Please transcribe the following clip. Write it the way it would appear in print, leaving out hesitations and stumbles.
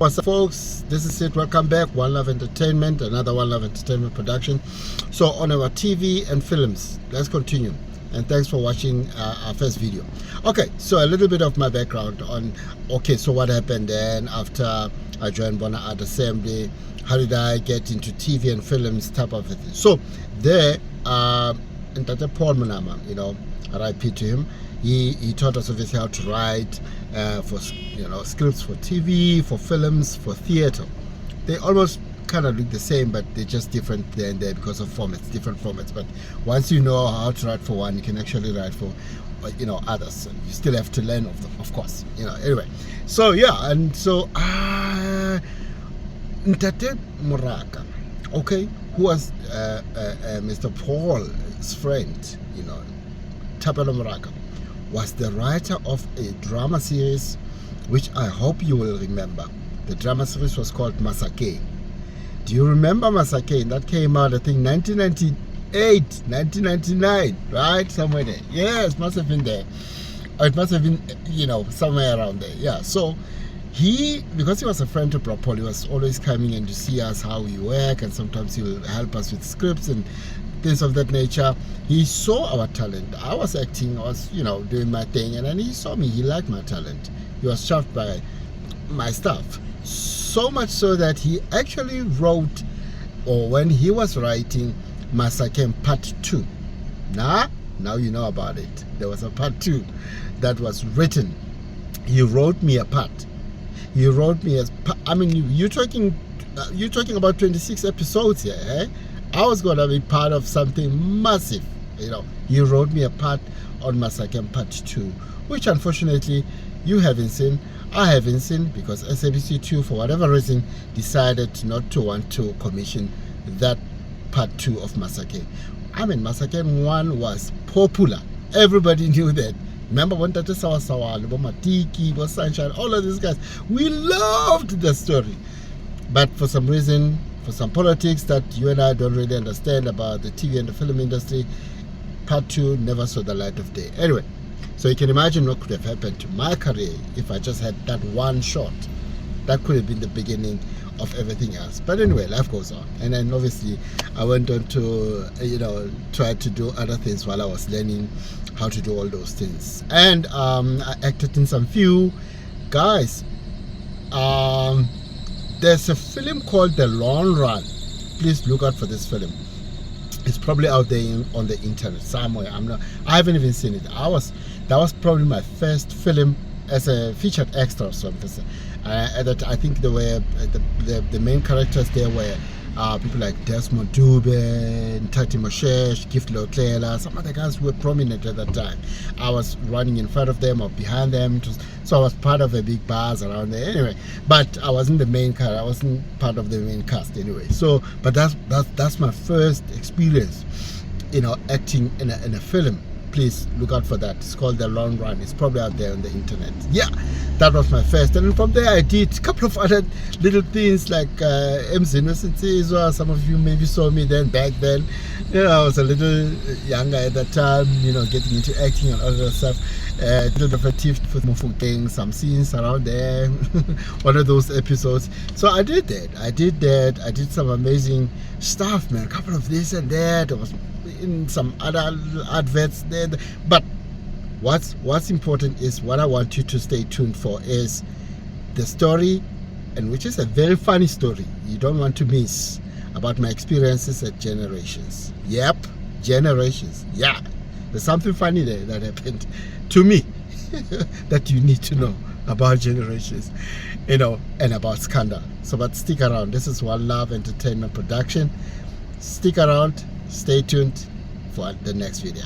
What's up, folks? This is it. Welcome back. Wanluv Entertainment, another Wanluv Entertainment production. So on our TV and films, let's continue. And thanks for watching our first video. Okay, so a little bit of my background on, so what happened then after I joined Bona Art Assembly? How did I get into TV and films type of thing? So there, and that Paul Manama, RIP to him. He taught us obviously how to write for scripts for TV, for films, for theater. They almost kind of look the same, but they're just different there and there because of formats, different formats. But once you know how to write for one, you can actually write for others. And you still have to learn of them, of course. Anyway. So yeah, and so Ntate Moraka, who was Mr. Paul's friend, Tapelo Moraka, was the writer of a drama series which I hope you will remember. The drama series was called Masake. Do you remember Masake? That came out, I think, 1998, 1999, right? Somewhere there. Yes, must have been there. Or it must have been, somewhere around there. Yeah, so because he was a friend to Paul, he was always coming in to see us, how we work, and sometimes he will help us with scripts and things of that nature. He saw our talent. I was acting, I was, doing my thing, and then he saw me. He liked my talent. He was chuffed by my stuff. So much so that he actually wrote, or when he was writing Masake Part 2. Now you know about it. There was a Part 2 that was written. He wrote me a part. He wrote me you're talking about 26 episodes here, eh? I was going to be part of something massive. He wrote me a part on Masake Part 2, which unfortunately you haven't seen. I haven't seen because SABC2, for whatever reason, decided not to want to commission that Part 2 of Masake. Masake 1 was popular. Everybody knew that. Remember when Tate Sawasawa, Matiki, Sunshine, all of these guys, we loved the story. But for some reason, for some politics that you and I don't really understand about the TV and the film industry, Part 2 never saw the light of day. Anyway, so you can imagine what could have happened to my career if I just had that one shot. That could have been the beginning of everything else. But anyway, life goes on. And then obviously I went on to, try to do other things while I was learning how to do all those things. And I acted in some few. Guys, there's a film called The Long Run. Please look out for this film. It's probably out there on the internet somewhere. I haven't even seen it. That was probably my first film as a featured extra or something. I think there were the main characters there were people like Desmond Dube, Tati Moshesh, Gift Lotlela, some other guys who were prominent at that time. I was running in front of them or behind them, so I was part of a big bars around there anyway. But I wasn't the main character. I wasn't part of the main cast anyway. So, but that's my first experience, acting in a film. Please look out for that. It's called The Long Run. It's probably out there on the internet. Yeah, that was my first. And from there I did a couple of other little things like Mzino. Some of you maybe saw me back then. I was a little younger at that time, getting into acting and all that stuff. A little bit of a tip for thing, some scenes around there. One of those episodes. So I did that. I did some amazing stuff, man. A couple of this and that. There was in some other adverts there, but what's important is what I want you to stay tuned for is the story, and which is a very funny story you don't want to miss, about my experiences at Generations. Yep, Generations. Yeah, there's something funny there that happened to me that you need to know about Generations, and about Scandal. So but stick around. This is Wanluv Entertainment production. Stick around. Stay tuned for the next video.